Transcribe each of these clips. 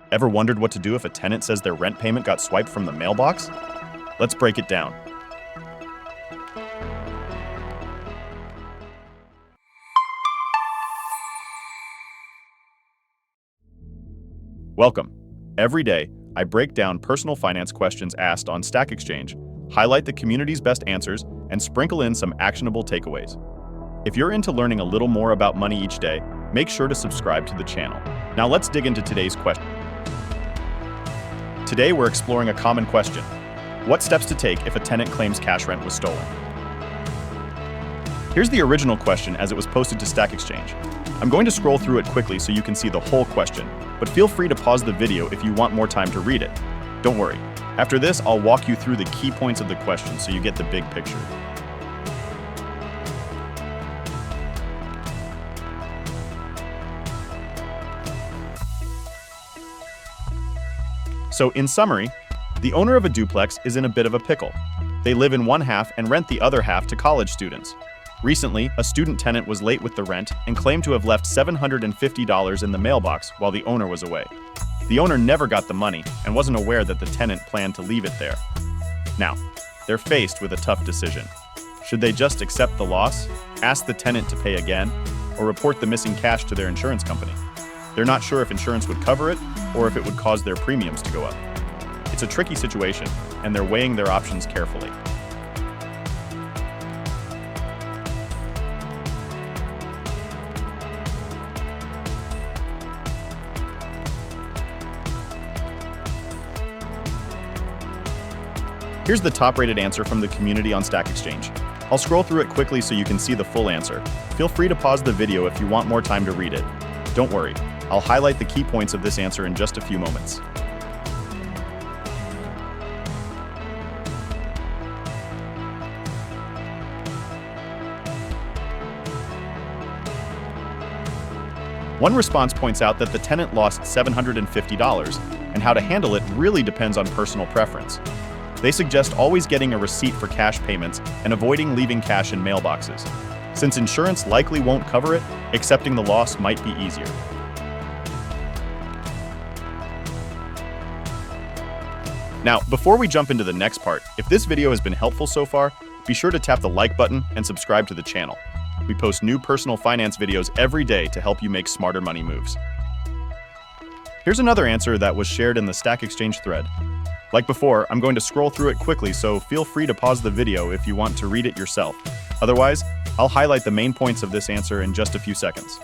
Ever wondered what to do if a tenant says their rent payment got swiped from the mailbox? Let's break it down. Welcome. Every day, I break down personal finance questions asked on Stack Exchange, highlight the community's best answers, and sprinkle in some actionable takeaways. If you're into learning a little more about money each day, make sure to subscribe to the channel. Now let's dig into today's question. Today we're exploring a common question. What steps to take if a tenant claims cash rent was stolen? Here's the original question as it was posted to Stack Exchange. I'm going to scroll through it quickly so you can see the whole question, but feel free to pause the video if you want more time to read it. Don't worry. After this, I'll walk you through the key points of the question so you get the big picture. So, in summary, the owner of a duplex is in a bit of a pickle. They live in one half and rent the other half to college students. Recently, a student tenant was late with the rent and claimed to have left $750 in the mailbox while the owner was away. The owner never got the money and wasn't aware that the tenant planned to leave it there. Now, they're faced with a tough decision. Should they just accept the loss, ask the tenant to pay again, or report the missing cash to their insurance company? They're not sure if insurance would cover it or if it would cause their premiums to go up. It's a tricky situation, and they're weighing their options carefully. Here's the top-rated answer from the community on Stack Exchange. I'll scroll through it quickly so you can see the full answer. Feel free to pause the video if you want more time to read it. Don't worry, I'll highlight the key points of this answer in just a few moments. One response points out that the tenant lost $750, and how to handle it really depends on personal preference. They suggest always getting a receipt for cash payments and avoiding leaving cash in mailboxes. Since insurance likely won't cover it, accepting the loss might be easier. Now, before we jump into the next part, if this video has been helpful so far, be sure to tap the like button and subscribe to the channel. We post new personal finance videos every day to help you make smarter money moves. Here's another answer that was shared in the Stack Exchange thread. Like before, I'm going to scroll through it quickly, so feel free to pause the video if you want to read it yourself. Otherwise, I'll highlight the main points of this answer in just a few seconds.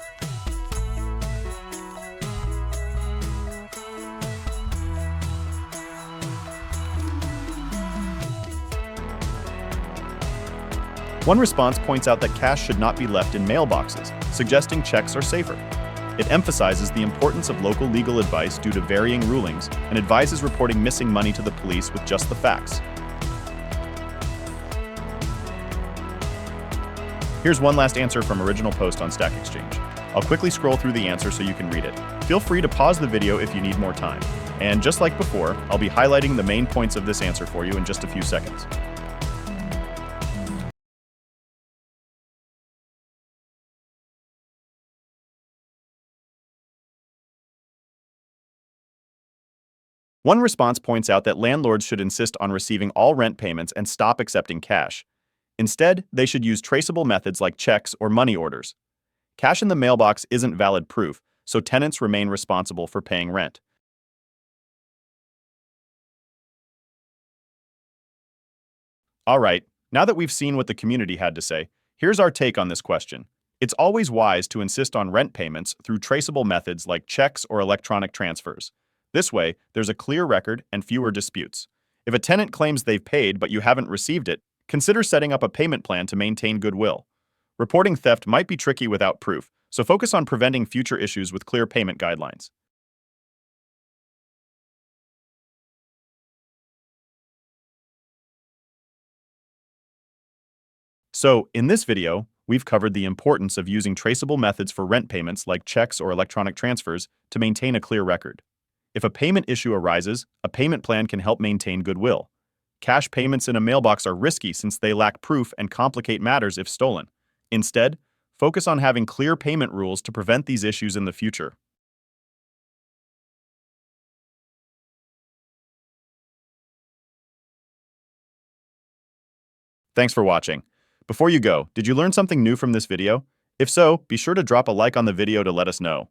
One response points out that cash should not be left in mailboxes, suggesting checks are safer. It emphasizes the importance of local legal advice due to varying rulings and advises reporting missing money to the police with just the facts. Here's one last answer from original post on Stack Exchange. I'll quickly scroll through the answer so you can read it. Feel free to pause the video if you need more time. And just like before, I'll be highlighting the main points of this answer for you in just a few seconds. One response points out that landlords should insist on receiving all rent payments and stop accepting cash. Instead, they should use traceable methods like checks or money orders. Cash in the mailbox isn't valid proof, so tenants remain responsible for paying rent. All right, now that we've seen what the community had to say, here's our take on this question. It's always wise to insist on rent payments through traceable methods like checks or electronic transfers. This way, there's a clear record and fewer disputes. If a tenant claims they've paid but you haven't received it, consider setting up a payment plan to maintain goodwill. Reporting theft might be tricky without proof, so focus on preventing future issues with clear payment guidelines. So, in this video, we've covered the importance of using traceable methods for rent payments like checks or electronic transfers to maintain a clear record. If a payment issue arises, a payment plan can help maintain goodwill. Cash payments in a mailbox are risky since they lack proof and complicate matters if stolen. Instead, focus on having clear payment rules to prevent these issues in the future. Thanks for watching. Before you go, did you learn something new from this video? If so, be sure to drop a like on the video to let us know.